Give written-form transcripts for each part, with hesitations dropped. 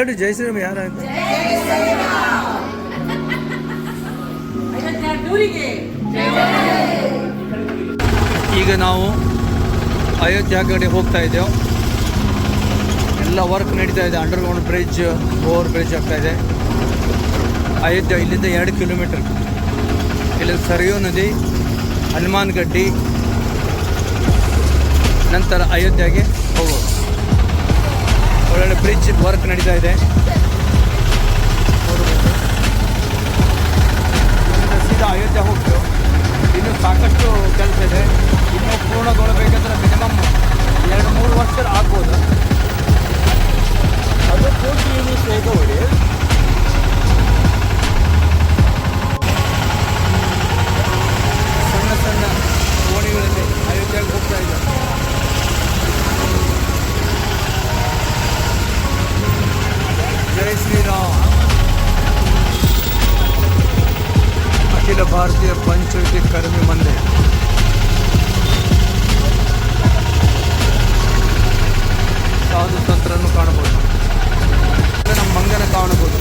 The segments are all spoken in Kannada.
ಹೇಳಿ ಜೈ ಶ್ರೀರಾಮ್ ಯಾರ ಅಂತ. ಈಗ ನಾವು ಅಯೋಧ್ಯ ಕಡೆ ಹೋಗ್ತಾ ಇದ್ದೇವೆ. ಎಲ್ಲ ವರ್ಕ್ ನಡೀತಾ ಇದೆ. ಅಂಡರ್ಗ್ರೌಂಡ್ ಬ್ರಿಡ್ಜ್, ಓವರ್ ಬ್ರಿಡ್ಜ್ ಆಗ್ತಾ ಇದೆ. ಅಯೋಧ್ಯ ಇಲ್ಲಿಂದ 2 ಕಿಲೋಮೀಟರ್. ಇಲ್ಲಿ ಸರಿಯೂ ನದಿ, ಹನುಮಾನ್ ಗಡ್ಡಿ, ನಂತರ ಅಯೋಧ್ಯೆಗೆ ಹೋಗೋದು. ಒಳ್ಳೊಳ್ಳೆ ಬ್ರಿಡ್ಜ್ ವರ್ಕ್ ನಡೀತಾ ಇದೆ. ಸೀದಾ ಅಯೋಧ್ಯೆ ಹೋಗ್ತೇವೆ. ಇನ್ನೂ ಸಾಕಷ್ಟು ಕೆಲಸ ಇದೆ. ಇನ್ನೂ ಪೂರ್ಣಗೊಳ್ಳಬೇಕಂದ್ರೆ ಮಿನಿಮಮ್ 2-3 ವರ್ಷ ಆಗ್ಬೋದು. ಅದು ಕೋಟಿ ಬೇಗ ಹೊಡಿ. ಸಣ್ಣ ಸಣ್ಣ ಓಣಿಗಳಲ್ಲಿ ಅಯೋಧ್ಯೆಗೆ ಹೋಗ್ತಾ ಇದೆ. ಜೈ ಶ್ರೀರಾಮ್. ಅಖಿಲ ಭಾರತೀಯ ಪಂಚಾಯತಿ ಕರ್ಮಿ ಮಂದಿರ. ಸಾಧು ಸಂತರನ್ನು ಕಾಣಬಹುದು. ನಮ್ಮ ಮಂಗನ ಕಾಣಬಹುದು.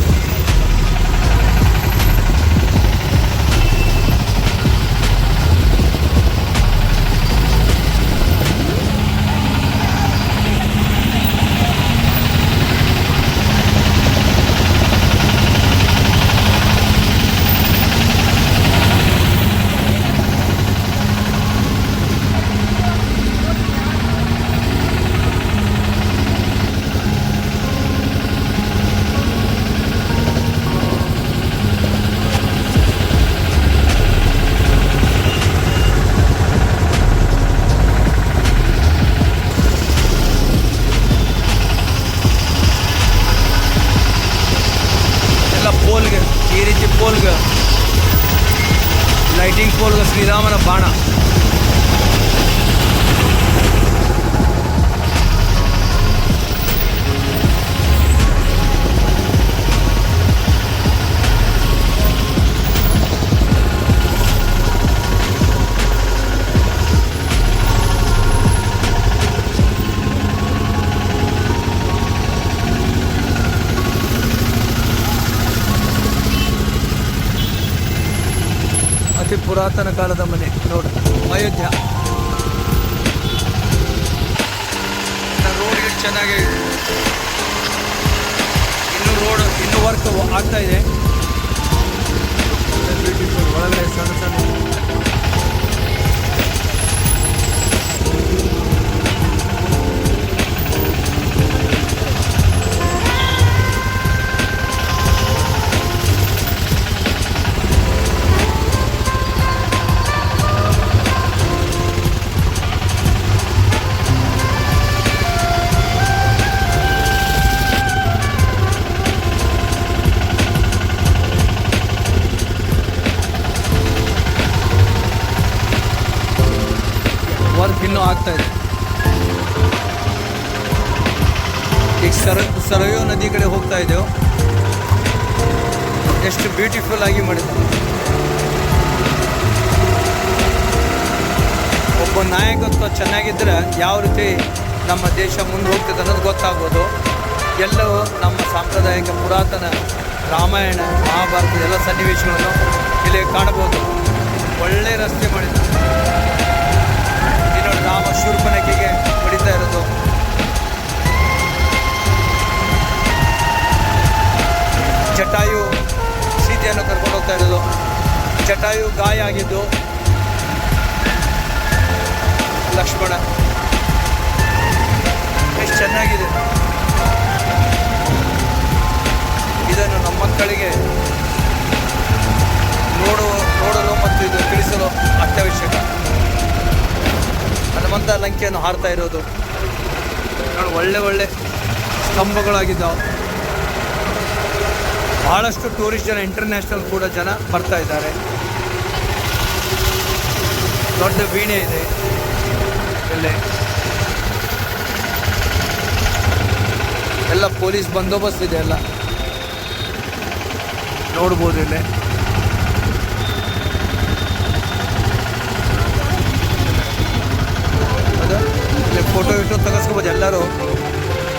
ಪೋಲ್ಗೆ ಈ ರೀತಿ ಪೋಲ್ಗೆ ಲೈಟಿಂಗ್ ಪೋಲ್ಗೆ ಶ್ರೀರಾಮನ ಬಾಣ. ಅತಿ ಪುರಾತನ ಕಾಲದ ಮನೆ ನೋಡಿ ಅಯೋಧ್ಯ. ರೋಡ್ ಎಷ್ಟು ಚೆನ್ನಾಗಿ ಇನ್ನೂ ವರ್ಕ್ ಆಗ್ತಾ ಇದೆ. ಒಳಗಡೆ ಸಣ್ಣ ಸಣ್ಣ ವರ್ಕ್ ಇನ್ನೂ ಆಗ್ತಾ ಇದೆ. ಈಗ ಸರಯೂ ನದಿ ಕಡೆ ಹೋಗ್ತಾ ಇದ್ದೇವೆ. ಎಷ್ಟು ಬ್ಯೂಟಿಫುಲ್ ಆಗಿ ಮಾಡಿದ್ರು. ಒಬ್ಬ ನಾಯಕತ್ವ ಚೆನ್ನಾಗಿದ್ದರೆ ಯಾವ ರೀತಿ ನಮ್ಮ ದೇಶ ಮುಂದೆ ಹೋಗ್ತದೆ ಅನ್ನೋದು ಗೊತ್ತಾಗ್ಬೋದು. ಎಲ್ಲವೂ ನಮ್ಮ ಸಾಂಪ್ರದಾಯಿಕ ಪುರಾತನ ರಾಮಾಯಣ ಮಹಾಭಾರತದ ಎಲ್ಲ ಸನ್ನಿವೇಶಗಳನ್ನು ಇಲ್ಲಿ ಕಾಣಬಹುದು. ಒಳ್ಳೆ ರಸ್ತೆ ಮಾಡಿದ್ರು. ರಾಮ ಶೂರ್ಪನಖಿಗೆ ಹೊಡಿತಾ ಇರೋದು. ಜಟಾಯು ಸೀತೆಯನ್ನು ಕರ್ಕೊಂಡು ಹೋಗ್ತಾ ಇರೋದು. ಜಟಾಯು ಗಾಯ ಆಗಿದ್ದು ಲಕ್ಷ್ಮಣ. ಎಷ್ಟು ಚೆನ್ನಾಗಿದೆ. ಇದನ್ನು ನಮ್ಮ ಮಕ್ಕಳಿಗೆ ನೋಡಲು ಮತ್ತು ಇದು ತಿಳಿಸಲು ಅತ್ಯವಶ್ಯಕ. ಹನುಮಂತ ಲಂಕೆಯನ್ನು ಹಾರ್ತಾ ಇರೋದು ಒಳ್ಳೆ ಒಳ್ಳೆ ಸ್ತಂಭಗಳಾಗಿದ್ದಾವೆ. ಬಹಳಷ್ಟು ಟೂರಿಸ್ಟ್ ಜನ, ಇಂಟರ್ನ್ಯಾಷನಲ್ ಕೂಡ ಜನ ಬರ್ತಾ ಇದ್ದಾರೆ. ದೊಡ್ಡ ವೀಣೆ ಇದೆ ಇಲ್ಲೇ. ಎಲ್ಲ ಪೊಲೀಸ್ ಬಂದೋಬಸ್ತ್ ಇದೆ. ಎಲ್ಲ ನೋಡ್ಬೋದು ಇಲ್ಲೇ. ಫೋಟೋ ತೆಗೆಸ್ಕೋಬೋದು. ಎಲ್ಲರೂ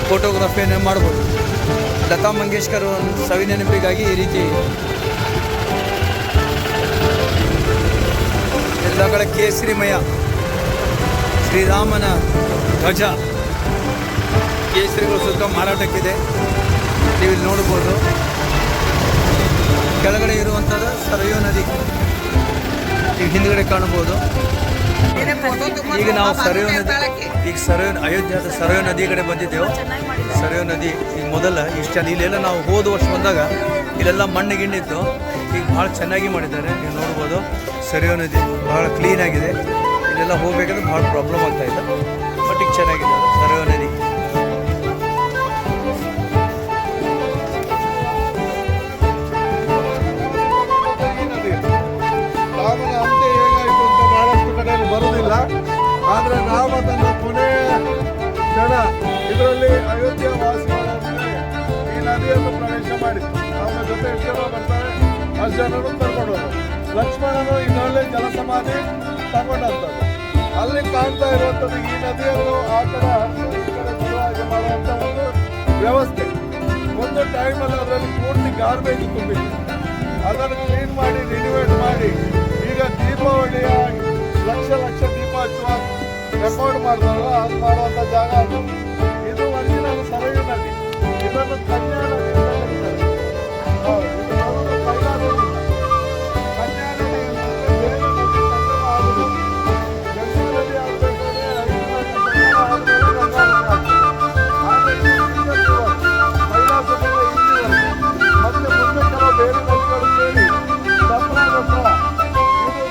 ಫೋಟೋಗ್ರಫಿಯನ್ನು ಮಾಡ್ಬೋದು. ಲತಾ ಮಂಗೇಶ್ಕರ್ ಸವಿನೆನಪಿಗಾಗಿ ಈ ರೀತಿ ಎಲ್ಲ ಕಡೆ ಕೇಸರಿಮಯ ಶ್ರೀರಾಮನ ಧ್ವಜ ಕೇಸರಿಗಳು ಸುತ್ತ ಮಾರಾಟಕ್ಕಿದೆ. ನೀವು ಇಲ್ಲಿ ನೋಡ್ಬೋದು. ಕೆಳಗಡೆ ಇರುವಂಥದ್ದು ಸರಯೂ ನದಿ ಈಗ ಹಿಂದ್ಗಡೆ ಕಾಣ್ಬೋದು. ಈಗ ನಾವು ಸರಯೂ ನದಿ ಅಯೋಧ್ಯೆಯ ಸರಯೂ ನದಿ ಕಡೆ ಬಂದಿದ್ದೆವು. ಸರಯೂ ನದಿ ಈಗ ಮೊದಲ ಇಷ್ಟೆಲ್ಲ ಇಲ್ಲೆಲ್ಲ ನಾವು ಹೋದ ವರ್ಷ ಬಂದಾಗ ಇಲ್ಲೆಲ್ಲ ಮಣ್ಣು ಗಿಣ್ಣಿತ್ತು. ಈಗ ಭಾಳ ಚೆನ್ನಾಗಿ ಮಾಡಿದ್ದಾರೆ. ನೀವು ನೋಡ್ಬೋದು ಸರಯೂ ನದಿ ಭಾಳ ಕ್ಲೀನಾಗಿದೆ. ಇಲ್ಲೆಲ್ಲ ಹೋಗ್ಬೇಕಂದ್ರೆ ಭಾಳ ಪ್ರಾಬ್ಲಮ್ ಆಗ್ತಾಯಿದೆ. ಬಟ್ ಈಗ ಚೆನ್ನಾಗಿದೆ ಸರಯೂ ನದಿ. ರಾಮನ ಅಂತ್ಯ ಹೇಗಾಯಿತು ಅಂತ ಬಹಳಷ್ಟು ಕಡೆಯಲ್ಲಿ ಬರುವುದಿಲ್ಲ. ಆದರೆ ರಾಮ ತನ್ನ ಕೊನೆಯ ಕ್ಷಣ ಇದರಲ್ಲಿ ಅಯೋಧ್ಯ ವಾಸಿಗಳ ಈ ನದಿಯನ್ನು ಪ್ರವೇಶ ಮಾಡಿತು. ಅವನ ಜೊತೆ ಎಷ್ಟು ಜನ ಬರ್ತಾರೆ ಅಷ್ಟು ಜನರು ಕರ್ಕೊಂಡು ಲಕ್ಷ್ಮಣನು ಇದರಲ್ಲೇ ಜಲಸಮಾಧಿ ತಗೊಂಡಂಥದ್ದು. ಅಲ್ಲಿ ಕಾಣ್ತಾ ಇರುವಂಥದ್ದು ಈ ನದಿಯನ್ನು ಆ ಕಡೆ ಶುರುವಾಗಿ ಮಾಡುವಂಥ ಒಂದು ವ್ಯವಸ್ಥೆ. ಒಂದು ಟೈಮಲ್ಲಿ ಅದರಲ್ಲಿ ಪೂರ್ತಿ ಗಾರ್ಬೇಜ್ ತುಂಬಿತ್ತು. ಅದನ್ನು ಕ್ಲೀನ್ ಮಾಡಿ ರಿನಿವೇಟ್ ಮಾಡಿ ಈಗ ದೀಪಾವಳಿಯ ಲಕ್ಷ ಲಕ್ಷ ದೀಪ ಹಚ್ಚುವ ರೆಕಾರ್ಡ್ ಮಾಡ್ತಾರಲ್ಲ ಅದು ಮಾಡುವಂಥ ಜಾಗ ಅದು. ಇದು ಒರಿಜಿನಲ್ ಸರಯೂ ನದಿ. ಇದನ್ನು ಕನ್ಯಾ ನದಿ ಅಂತ ಕರೀತಾರೆ. ಇದು ಬರೋದು ಕೈಲಾಸದಿಂದ. ಕನ್ಯಾ ನದಿ ಅಂತಂದ್ರೆ ಬೇರೆ ನದಿ ಸಂಗಮ ಆಗುವುದು. ಗಂಗಾ ನದಿ ಆಗಬೇಕಾದ್ರೆ 5 ನದಿ ಸಂಗಮ ಆದಮೇಲೆ ಗಂಗಾ ನದಿ ಆಗ್ತದೆ. ಆದರೆ ಇದು ಕೈಲಾಸದಿಂದ ಇಲ್ಲಿವರೆಗೆ ಮತ್ತೆ ಮುಂದೆ ಕೆಲವು ಬೇರೆ ನದಿಗಳು ಸೇರಿ ದಸರಾ ಇದು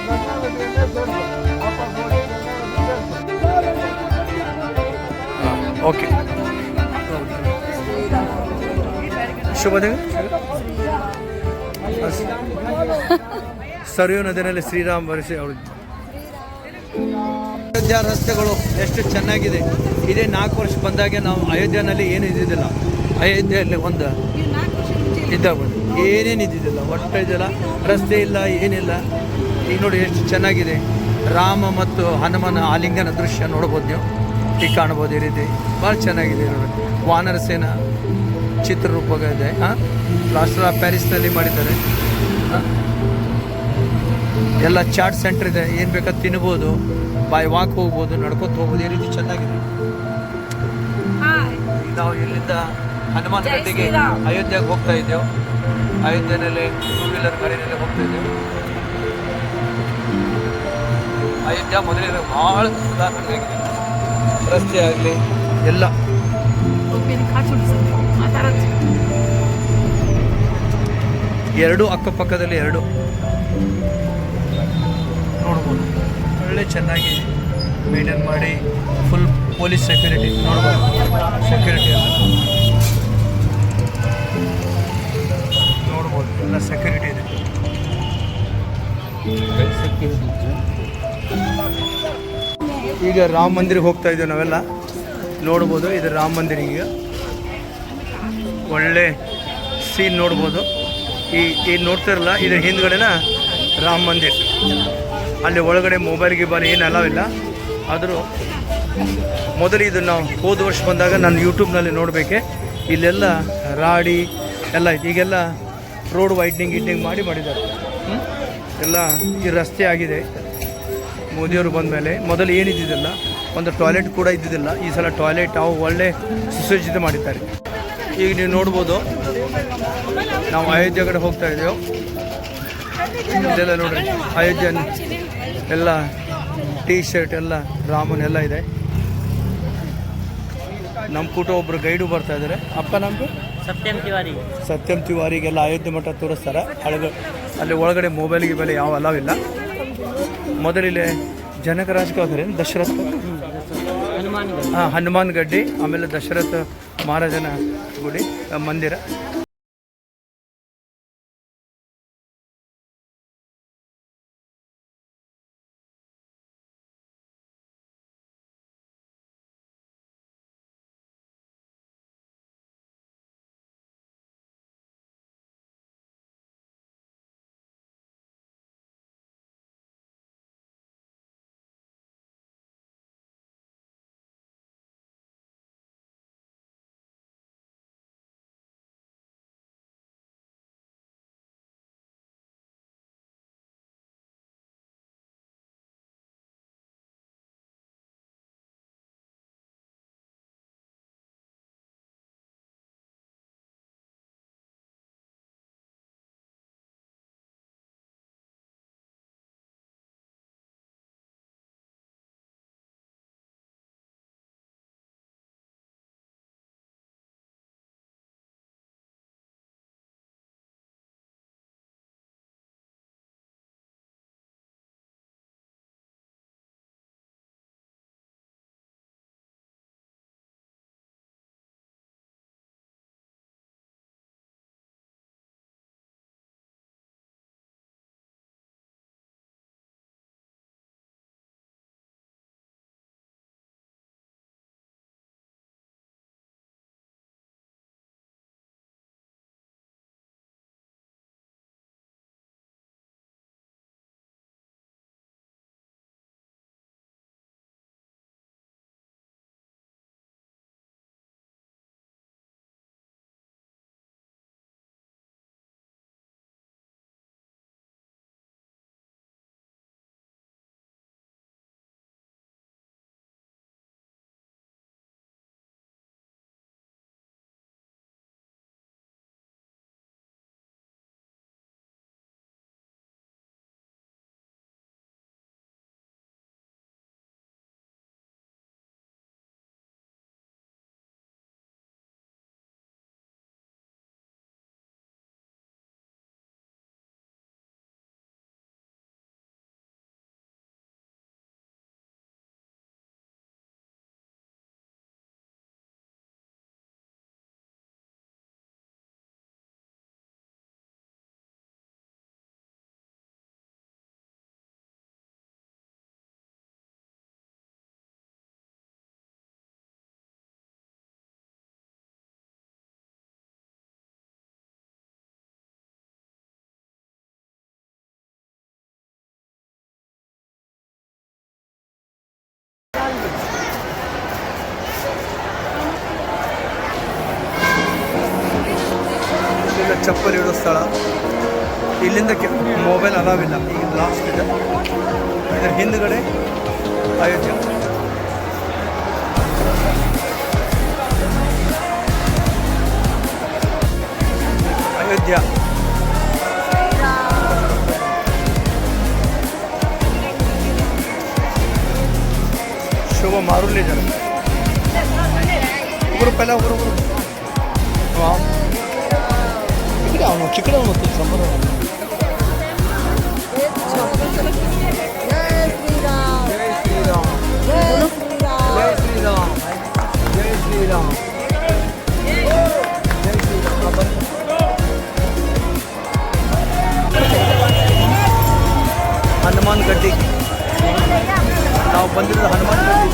ಗಂಗಾ ನದಿಯನ್ನೇ ಸೇರ್ತದೆ. ವಾಪಸ್ ಹೋಗಿ ಗಂಗಾ ನದಿ ಸೇರ್ತದೆ. ಓಕೆ, ಶುಭೋದಯ. ಸರಯೂ ನದಿಯಲ್ಲಿ ಶ್ರೀರಾಮ್ ಬರೆಸಿ ಅವರು ಅಯೋಧ್ಯ ರಸ್ತೆಗಳು ಎಷ್ಟು ಚೆನ್ನಾಗಿದೆ. ಇದೇ 4 ವರ್ಷ ಬಂದಾಗೆ ನಾವು ಅಯೋಧ್ಯೆಯಲ್ಲಿ ಏನು ಇದ್ದಿದ್ದಿಲ್ಲ. ಅಯೋಧ್ಯೆಯಲ್ಲಿ ಒಂದು ಇದ್ದಾಗ ಏನೇನು ಇದ್ದಿದ್ದಿಲ್ಲ. ಒಟ್ಟು ಇದೆಲ್ಲ ರಸ್ತೆ ಇಲ್ಲ, ಏನಿಲ್ಲ. ಈಗ ನೋಡಿ ಎಷ್ಟು ಚೆನ್ನಾಗಿದೆ. ರಾಮ ಮತ್ತು ಹನುಮನ ಆಲಿಂಗನ ದೃಶ್ಯ ನೋಡ್ಬೋದು. ನೀವು ಈಗ ಕಾಣ್ಬೋದು. ಈ ರೀತಿ ಭಾಳ ಚೆನ್ನಾಗಿದೆ ನೋಡಿ. ವಾನರ ಸೇನಾ ಚಿತ್ರರೂಪಕ ಇದೆ. ಪ್ಲಾಸ್ಟರ್ ಆಫ್ ಪ್ಯಾರಿಸ್ನಲ್ಲಿ ಮಾಡಿದ್ದಾರೆ. ಎಲ್ಲ ಚಾಟ್ ಸೆಂಟರ್ ಇದೆ. ಏನು ಬೇಕಾದ್ರೆ ತಿನ್ಬೋದು, ಬಾಯ್ ವಾಕ್ ಹೋಗ್ಬೋದು, ನಡ್ಕೊತ ಹೋಗ್ಬೋದು. ಈ ರೀತಿ ಚೆನ್ನಾಗಿದೆ. ನಾವು ಇಲ್ಲಿಂದ ಹನುಮಾನ ಗಡ್ಡೆಗೆ ಅಯೋಧ್ಯೆಗೆ ಹೋಗ್ತಾ ಇದ್ದೆವು. ಅಯೋಧ್ಯೆಯಲ್ಲಿ 2 ವೀಲರ್ ಗಾಡಿನಲ್ಲಿ ಹೋಗ್ತಾ ಇದ್ದೆವು. ಅಯೋಧ್ಯ ಮೊದಲಿಗೆ ಭಾಳ ಸುಧಾರಣೆ ಆಗಿದೆ. ರಸ್ತೆ ಆಗಲಿ ಎಲ್ಲ ಎರಡು ಅಕ್ಕಪಕ್ಕದಲ್ಲಿ ಎರಡು ನೋಡ್ಬೋದು. ಒಳ್ಳೆ ಚೆನ್ನಾಗಿ ಮೇಂಟೈನ್ ಮಾಡಿ ಫುಲ್ ಪೊಲೀಸ್ ಸೆಕ್ಯೂರಿಟಿ ನೋಡ್ಬೋದು. ಸೆಕ್ಯೂರಿಟಿ ಎಲ್ಲ ನೋಡ್ಬೋದು. ಎಲ್ಲ ಸೆಕ್ಯೂರಿಟಿ ಇದೆ. ಈಗ ರಾಮ ಮಂದಿರಕ್ಕೆ ಹೋಗ್ತಾ ಇದ್ದೇವೆ ನಾವೆಲ್ಲ. ನೋಡ್ಬೋದು ಇದು ರಾಮ ಮಂದಿರ. ಈಗ ಒಳ್ಳೆ ಸೀನ್ ನೋಡ್ಬೋದು. ಈ ನೋಡ್ತಿರಲ್ಲ, ಇದ್ರ ಹಿಂದ್ಗಡೆನ ರಾಮ ಮಂದಿರ. ಅಲ್ಲಿ ಒಳಗಡೆ ಮೊಬೈಲ್ ಗಿಬೈಲ್ ಏನು ಅಲಾವಿಲ್ಲ. ಆದರೂ ಮೊದಲು ಇದು ನಾವು ಹೋದ ವರ್ಷ ಬಂದಾಗ ನಾನು ಯೂಟ್ಯೂಬ್ನಲ್ಲಿ ನೋಡಬೇಕೆ ಇಲ್ಲೆಲ್ಲ ರಾಡಿ ಎಲ್ಲ ಐತಿ. ಈಗೆಲ್ಲ ರೋಡ್ ವೈಡ್ನಿಂಗ್ ಮಾಡಿದ್ದಾರೆ. ಎಲ್ಲ ಈ ರಸ್ತೆ ಆಗಿದೆ ಮೋದಿಯವರು ಬಂದ ಮೇಲೆ. ಮೊದಲು ಏನಿದ್ದಿದ್ದಿಲ್ಲ, ಒಂದು ಟಾಯ್ಲೆಟ್ ಕೂಡ ಇದ್ದಿದ್ದಿಲ್ಲ. ಈ ಸಲ ಟಾಯ್ಲೆಟ್ ಅವು ಒಳ್ಳೆ ಸುಸಜ್ಜಿತ ಮಾಡಿದ್ದಾರೆ. ಈಗ ನೀವು ನೋಡ್ಬೋದು, ನಾವು ಅಯೋಧ್ಯೆ ಕಡೆ ಹೋಗ್ತಾ ಇದ್ದೇವೆ. ಇದೆಲ್ಲ ನೋಡ್ರಿ ಅಯೋಧ್ಯೆ ಎಲ್ಲ ಟೀ ಶರ್ಟ್ ಎಲ್ಲ ರಾಮನ್ ಎಲ್ಲ ಇದೆ. ನಮ್ಮ ಕೂಟ ಒಬ್ಬರು ಗೈಡು ಬರ್ತಾ ಇದ್ದಾರೆ. ಅಪ್ಪ ನಮ್ಮದು ಸತ್ಯಂ ತಿವಾರಿಗೆಲ್ಲ ಅಯೋಧ್ಯೆ ಮಠ ತೋರಿಸ್ತಾರೆ. ಅಲ್ಲಿ ಒಳಗಡೆ ಮೊಬೈಲ್ ಗಿಬೈಲ್ ಯಾವ ಅಲಾವಿಲ್ಲ. ಮೊದಲಿಲ್ಲಿ ಜನಕ ರಾಜಕಾದ್ರೆ ದಶರಥ ಹನುಮಾನ್ ಗಡ್ಡಿ, ಆಮೇಲೆ ದಶರಥ ಮಹಾರಾಜನ ಗುಡಿ ಮಂದಿರ. ಚಪ್ಪಲಿ ಇಡೋ ಸ್ಥಳ. ಇಲ್ಲಿಂದ ಮೊಬೈಲ್ ಅಲಾವಿಲ್ಲ, ಈಗ ಲಾಸ್ಟ್ ಇದೆ. ಇದರ ಹಿಂದುಗಡೆ ಅಯೋಧ್ಯ. ಅಯೋಧ್ಯ ಶೋಭಾ ಮಾರುಲಿ ಜನ ಒಬ್ಬರು ಪೆಲ್ಲ ಒಬ್ಬರು ಇಕಡೆ ಅವನು ಚಿಕ್ಕಡೆ ಅವನು ಸಂಬಂಧ. ಹನುಮಾನ್ ಗಡ್ಡಿ ನಾವು ಬಂದಿರೋದು ಹನುಮಾನ್ ಗಡ್ಡಿ.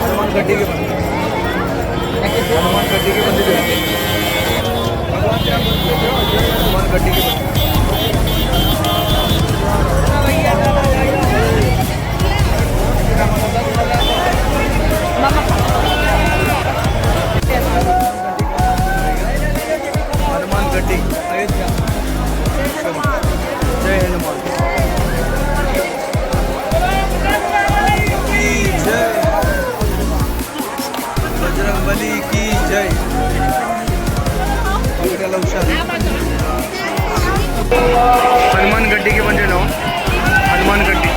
ಹನುಮಾನ್ ಗಡ್ಡಿಗೆ ಬಂದಿದೆ. ಹನುಮಾನ್ ಗಡ್ಡಿಗೆ ಹನುಮಾನ್ ಗಡ್ಡಿ ಅಯೋಧ್ಯ. ಜೈ ಹನುಮಾನ್ ಕಿ ಜೈ, ಬಜರಂಗ್ ಬಲಿ ಕಿ ಜೈ. ಅವರಿಗೆಲ್ಲ ಹುಷಾರು. ಹನುಮಾನ್ ಗಡ್ಡಿಗೆ ಬಂದೆ ನಾವು. ಹನುಮಾನ್ ಗಡ್ಡಿ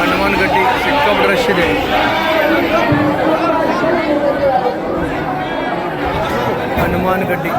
ಹನುಮಾನ್ ಗಡ್ಡಿ ಸಿಕ್ಕಾಪಟ್ಟೆ ರಶ್ ಇದೆ. ಹನುಮಾನ್ ಗಡ್ಡಿ